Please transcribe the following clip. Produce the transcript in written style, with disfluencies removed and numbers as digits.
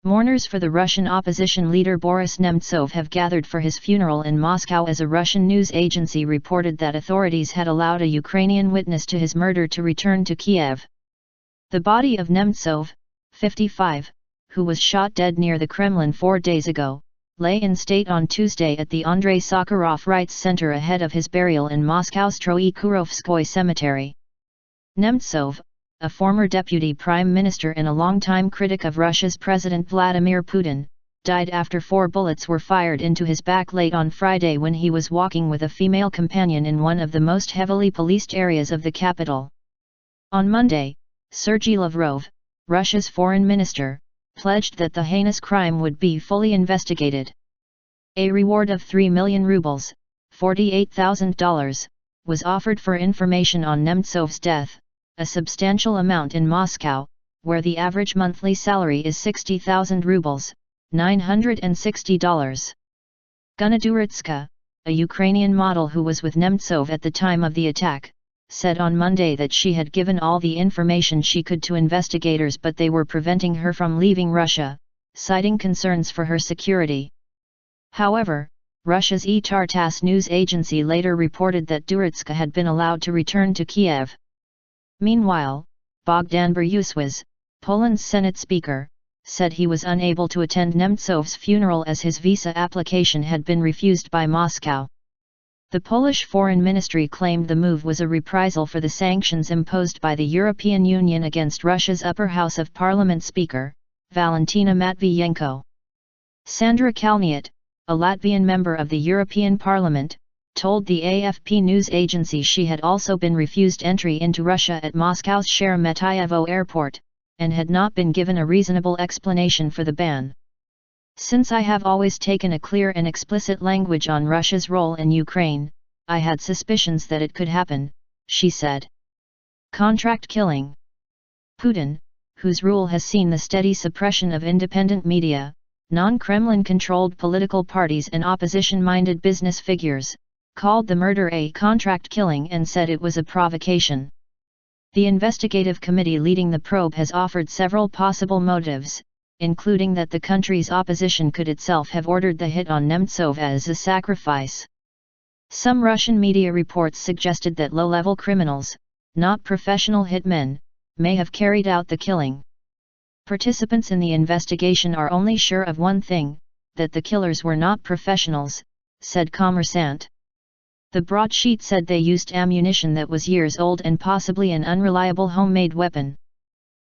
Mourners for the Russian opposition leader Boris Nemtsov have gathered for his funeral in Moscow as a Russian news agency reported that authorities had allowed a Ukrainian witness to his murder to return to Kiev. The body of Nemtsov, 55, who was shot dead near the Kremlin 4 days ago, lay in state on Tuesday at the Andrei Sakharov Rights Center ahead of his burial in Moscow's Troekurovskoye cemetery. Nemtsov, a former deputy prime minister and a longtime critic of Russia's President Vladimir Putin, died after 4 bullets were fired into his back late on Friday when he was walking with a female companion in one of the most heavily policed areas of the capital. On Monday, Sergey Lavrov, Russia's foreign minister, pledged that the heinous crime would be fully investigated. A reward of 3 million rubles, $48,000, was offered for information on Nemtsov's death, a substantial amount in Moscow, where the average monthly salary is 60,000 rubles, $960. Guna Duritska, a Ukrainian model who was with Nemtsov at the time of the attack, said on Monday that she had given all the information she could to investigators but they were preventing her from leaving Russia, citing concerns for her security. However, Russia's Tartas news agency later reported that Duritska had been allowed to return to Kiev. Meanwhile, Bogdan Berusewicz, Poland's Senate Speaker, said he was unable to attend Nemtsov's funeral as his visa application had been refused by Moscow. The Polish Foreign Ministry claimed the move was a reprisal for the sanctions imposed by the European Union against Russia's upper house of parliament speaker, Valentina Matviyenko. Sandra Kalniet, a Latvian member of the European Parliament, told the AFP news agency she had also been refused entry into Russia at Moscow's Sheremetyevo airport, and had not been given a reasonable explanation for the ban. Since I have always taken a clear and explicit language on Russia's role in Ukraine, I had suspicions that it could happen, she said. Contract killing. Putin, whose rule has seen the steady suppression of independent media, non-Kremlin-controlled political parties and opposition-minded business figures, called the murder a contract killing and said it was a provocation. The investigative committee leading the probe has offered several possible motives, including that the country's opposition could itself have ordered the hit on Nemtsov as a sacrifice. Some Russian media reports suggested that low-level criminals, not professional hitmen, may have carried out the killing. Participants in the investigation are only sure of one thing, that the killers were not professionals, said Kommersant. The broadsheet said they used ammunition that was years old and possibly an unreliable homemade weapon.